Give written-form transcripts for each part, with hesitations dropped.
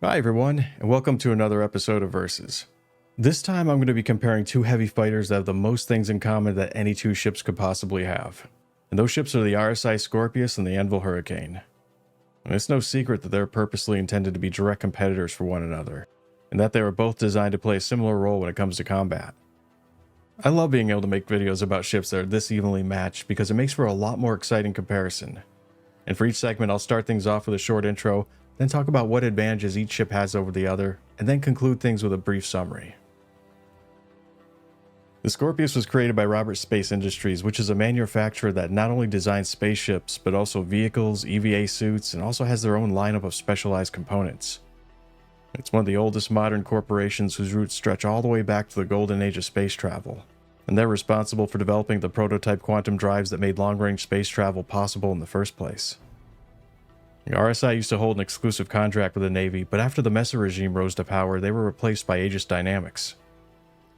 Hi everyone, and welcome to another episode of Versus. This time I'm going to be comparing two heavy fighters that have the most things in common that any two ships could possibly have. And those ships are the RSI Scorpius and the Anvil Hurricane. And it's no secret that they're purposely intended to be direct competitors for one another, and that they were both designed to play a similar role when it comes to combat. I love being able to make videos about ships that are this evenly matched because it makes for a lot more exciting comparison. And for each segment I'll start things off with a short intro, then talk about what advantages each ship has over the other, and then conclude things with a brief summary. The Scorpius was created by Roberts Space Industries, which is a manufacturer that not only designs spaceships, but also vehicles, EVA suits, and also has their own lineup of specialized components. It's one of the oldest modern corporations whose roots stretch all the way back to the golden age of space travel, and they're responsible for developing the prototype quantum drives that made long-range space travel possible in the first place. The RSI used to hold an exclusive contract with the Navy, but after the Mesa regime rose to power, they were replaced by Aegis Dynamics.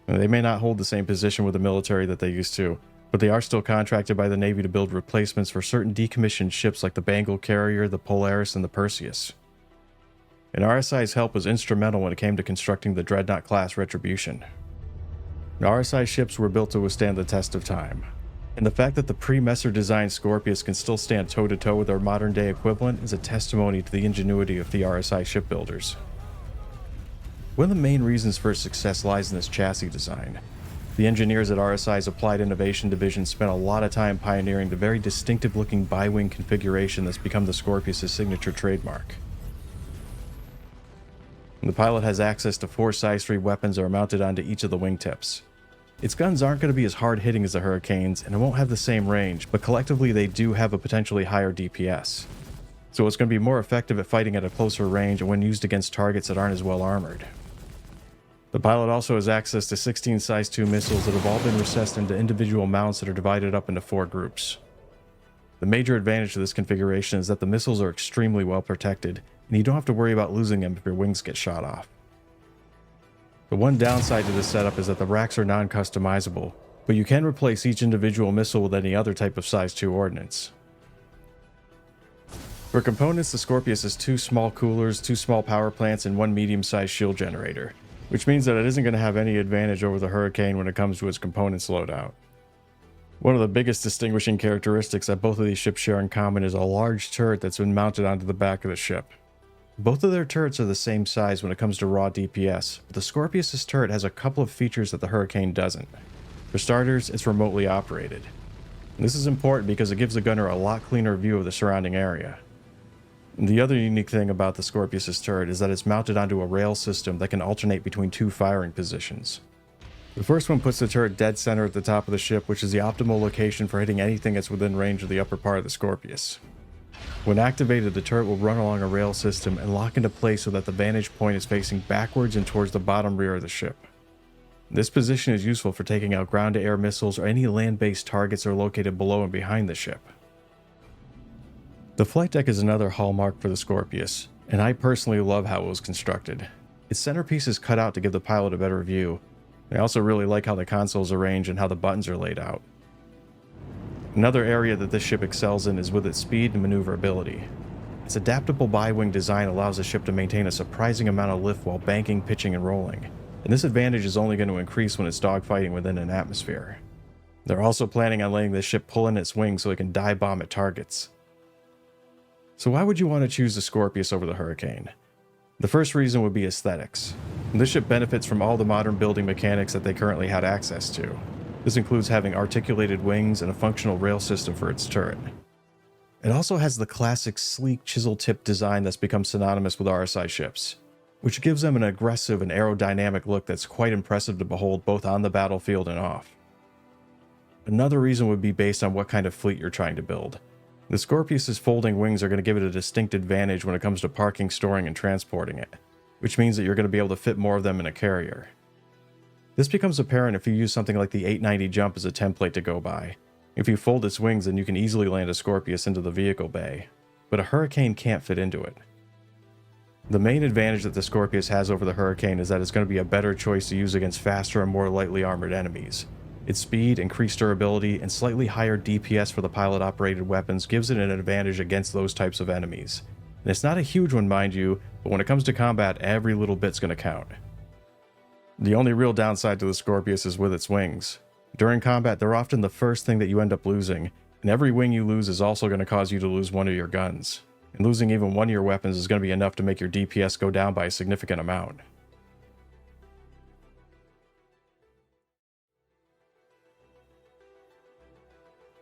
And they may not hold the same position with the military that they used to, but they are still contracted by the Navy to build replacements for certain decommissioned ships like the Bengal Carrier, the Polaris, and the Perseus. And RSI's help was instrumental when it came to constructing the Dreadnought-class Retribution. The RSI ships were built to withstand the test of time. And the fact that the pre-Messer designed Scorpius can still stand toe-to-toe with our modern-day equivalent is a testimony to the ingenuity of the RSI shipbuilders. One of the main reasons for its success lies in this chassis design. The engineers at RSI's Applied Innovation Division spent a lot of time pioneering the very distinctive-looking bi-wing configuration that's become the Scorpius' signature trademark. The pilot has access to 4 size 3 weapons that are mounted onto each of the wingtips. Its guns aren't going to be as hard-hitting as the Hurricane's, and it won't have the same range, but collectively they do have a potentially higher DPS. So it's going to be more effective at fighting at a closer range and when used against targets that aren't as well armored. The pilot also has access to 16 size 2 missiles that have all been recessed into individual mounts that are divided up into 4 groups. The major advantage of this configuration is that the missiles are extremely well protected, and you don't have to worry about losing them if your wings get shot off. The one downside to this setup is that the racks are non-customizable, but you can replace each individual missile with any other type of size 2 ordnance. For components, the Scorpius has 2 small coolers, 2 small power plants, and 1 medium-sized shield generator, which means that it isn't going to have any advantage over the Hurricane when it comes to its components loadout. One of the biggest distinguishing characteristics that both of these ships share in common is a large turret that's been mounted onto the back of the ship. Both of their turrets are the same size when it comes to raw DPS, but the Scorpius' turret has a couple of features that the Hurricane doesn't. For starters, it's remotely operated. And this is important because it gives the gunner a lot cleaner view of the surrounding area. And the other unique thing about the Scorpius' turret is that it's mounted onto a rail system that can alternate between 2 firing positions. The first one puts the turret dead center at the top of the ship, which is the optimal location for hitting anything that's within range of the upper part of the Scorpius. When activated, the turret will run along a rail system and lock into place so that the vantage point is facing backwards and towards the bottom rear of the ship. This position is useful for taking out ground-to-air missiles or any land-based targets that are located below and behind the ship. The flight deck is another hallmark for the Scorpius, and I personally love how it was constructed. Its centerpiece is cut out to give the pilot a better view. I also really like how the console is arranged and how the buttons are laid out. Another area that this ship excels in is with its speed and maneuverability. Its adaptable bi-wing design allows the ship to maintain a surprising amount of lift while banking, pitching, and rolling, and this advantage is only going to increase when it's dogfighting within an atmosphere. They're also planning on letting this ship pull in its wings so it can dive bomb at targets. So why would you want to choose the Scorpius over the Hurricane? The first reason would be aesthetics. This ship benefits from all the modern building mechanics that they currently had access to. This includes having articulated wings and a functional rail system for its turret. It also has the classic sleek chisel-tipped design that's become synonymous with RSI ships, which gives them an aggressive and aerodynamic look that's quite impressive to behold both on the battlefield and off. Another reason would be based on what kind of fleet you're trying to build. The Scorpius' folding wings are going to give it a distinct advantage when it comes to parking, storing, and transporting it, which means that you're going to be able to fit more of them in a carrier. This becomes apparent if you use something like the 890 jump as a template to go by. If you fold its wings, then you can easily land a Scorpius into the vehicle bay, but a Hurricane can't fit into it. The main advantage that the Scorpius has over the Hurricane is that it's going to be a better choice to use against faster and more lightly armored enemies. Its speed, increased durability, and slightly higher DPS for the pilot-operated weapons gives it an advantage against those types of enemies, And it's not a huge one, mind you, but when it comes to combat, every little bit's going to count. The only real downside to the Scorpius is with its wings. During combat, they're often the first thing that you end up losing, and every wing you lose is also going to cause you to lose one of your guns. And losing even one of your weapons is going to be enough to make your DPS go down by a significant amount.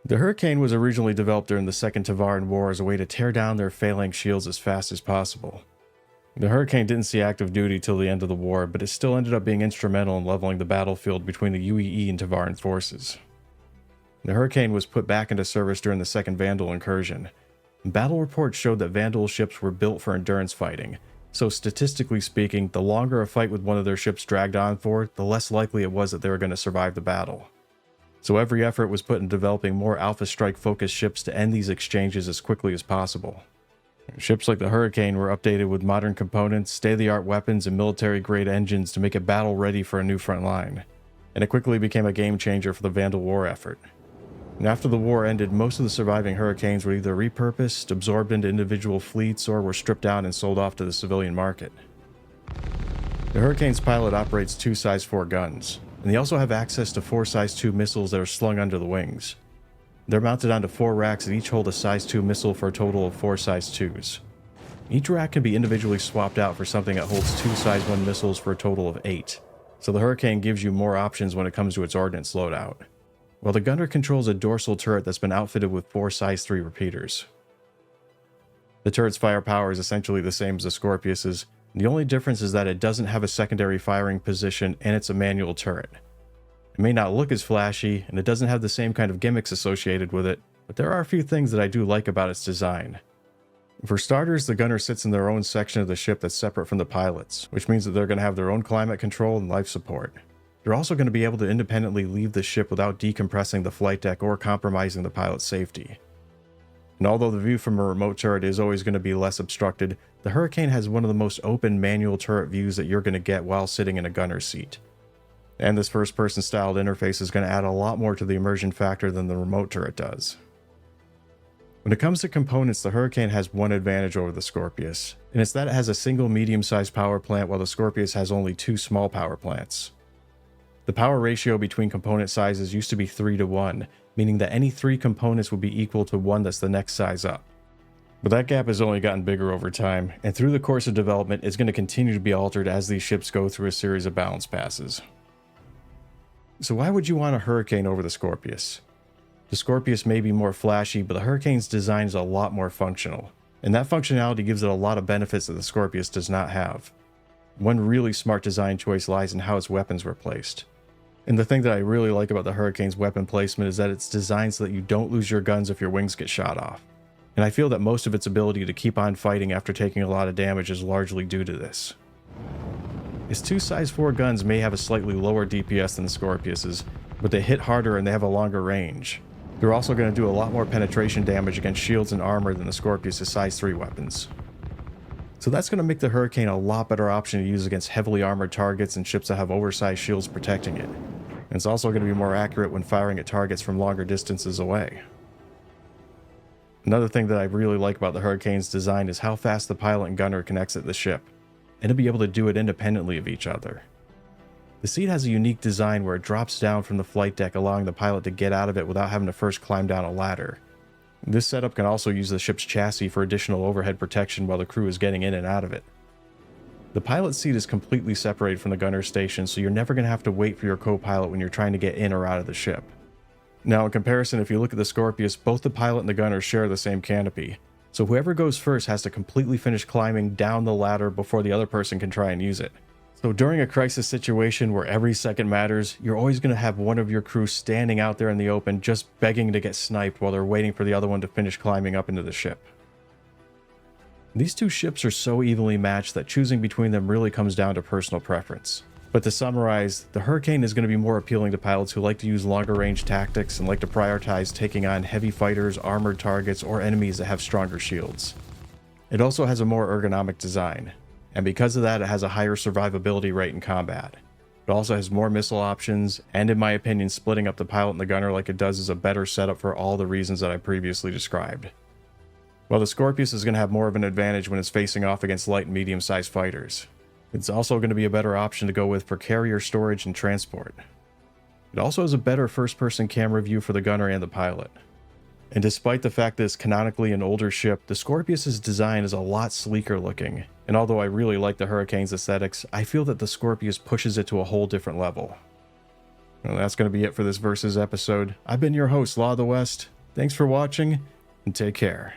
The Hurricane was originally developed during the Second Tavaran War as a way to tear down their failing shields as fast as possible. The Hurricane didn't see active duty till the end of the war, but it still ended up being instrumental in leveling the battlefield between the UEE and Tavaran forces. The Hurricane was put back into service during the Second Vandal incursion. Battle reports showed that Vandal ships were built for endurance fighting, so statistically speaking, the longer a fight with one of their ships dragged on for, the less likely it was that they were going to survive the battle. So every effort was put in developing more Alpha Strike focused ships to end these exchanges as quickly as possible. Ships like the Hurricane were updated with modern components, state-of-the-art weapons, and military-grade engines to make it battle-ready for a new front line, and it quickly became a game-changer for the Vandal war effort. And after the war ended, most of the surviving Hurricanes were either repurposed, absorbed into individual fleets, or were stripped down and sold off to the civilian market. The Hurricane's pilot operates 2 size 4 guns, and they also have access to 4 size 2 missiles that are slung under the wings. They're mounted onto 4 racks that each hold a size 2 missile for a total of 4 size 2s. Each rack can be individually swapped out for something that holds 2 size 1 missiles for a total of 8, so the Hurricane gives you more options when it comes to its ordnance loadout. While the gunner controls a dorsal turret that's been outfitted with 4 size 3 repeaters. The turret's firepower is essentially the same as the Scorpius's. The only difference is that it doesn't have a secondary firing position and it's a manual turret. It may not look as flashy, and it doesn't have the same kind of gimmicks associated with it, but there are a few things that I do like about its design. For starters, the gunner sits in their own section of the ship that's separate from the pilots, which means that they're going to have their own climate control and life support. They're also going to be able to independently leave the ship without decompressing the flight deck or compromising the pilot's safety. And although the view from a remote turret is always going to be less obstructed, the Hurricane has one of the most open manual turret views that you're going to get while sitting in a gunner's seat. And this first-person styled interface is going to add a lot more to the immersion factor than the remote turret does. When it comes to components, the Hurricane has one advantage over the Scorpius, and it's that it has a single medium-sized power plant while the Scorpius has only 2 small power plants. The power ratio between component sizes used to be 3-to-1, meaning that any 3 components would be equal to one that's the next size up. But that gap has only gotten bigger over time, and through the course of development it's going to continue to be altered as these ships go through a series of balance passes. So why would you want a Hurricane over the Scorpius? The Scorpius may be more flashy, but the Hurricane's design is a lot more functional, and that functionality gives it a lot of benefits that the Scorpius does not have. One really smart design choice lies in how its weapons were placed. And the thing that I really like about the Hurricane's weapon placement is that it's designed so that you don't lose your guns if your wings get shot off. And I feel that most of its ability to keep on fighting after taking a lot of damage is largely due to this. Its 2 size 4 guns may have a slightly lower DPS than the Scorpius's, but they hit harder and they have a longer range. They're also going to do a lot more penetration damage against shields and armor than the Scorpius's size 3 weapons. So that's going to make the Hurricane a lot better option to use against heavily armored targets and ships that have oversized shields protecting it. And it's also going to be more accurate when firing at targets from longer distances away. Another thing that I really like about the Hurricane's design is how fast the pilot and gunner can exit the ship, and to be able to do it independently of each other. The seat has a unique design where it drops down from the flight deck, allowing the pilot to get out of it without having to first climb down a ladder. This setup can also use the ship's chassis for additional overhead protection while the crew is getting in and out of it. The pilot's seat is completely separated from the gunner's station, so you're never going to have to wait for your co-pilot when you're trying to get in or out of the ship. Now, in comparison, if you look at the Scorpius, both the pilot and the gunner share the same canopy, so whoever goes first has to completely finish climbing down the ladder before the other person can try and use it. So during a crisis situation where every second matters, you're always going to have one of your crew standing out there in the open just begging to get sniped while they're waiting for the other one to finish climbing up into the ship. These two ships are so evenly matched that choosing between them really comes down to personal preference. But to summarize, the Hurricane is going to be more appealing to pilots who like to use longer range tactics and like to prioritize taking on heavy fighters, armored targets, or enemies that have stronger shields. It also has a more ergonomic design, and because of that it has a higher survivability rate in combat. It also has more missile options, and in my opinion splitting up the pilot and the gunner like it does is a better setup for all the reasons that I previously described. while the Scorpius is going to have more of an advantage when it's facing off against light and medium-sized fighters. It's also going to be a better option to go with for carrier storage and transport. It also has a better first-person camera view for the gunner and the pilot. And despite the fact that it's canonically an older ship, the Scorpius's design is a lot sleeker looking. And although I really like the Hurricane's aesthetics, I feel that the Scorpius pushes it to a whole different level. Well, that's going to be it for this Versus episode. I've been your host, Law of the West. Thanks for watching, and take care.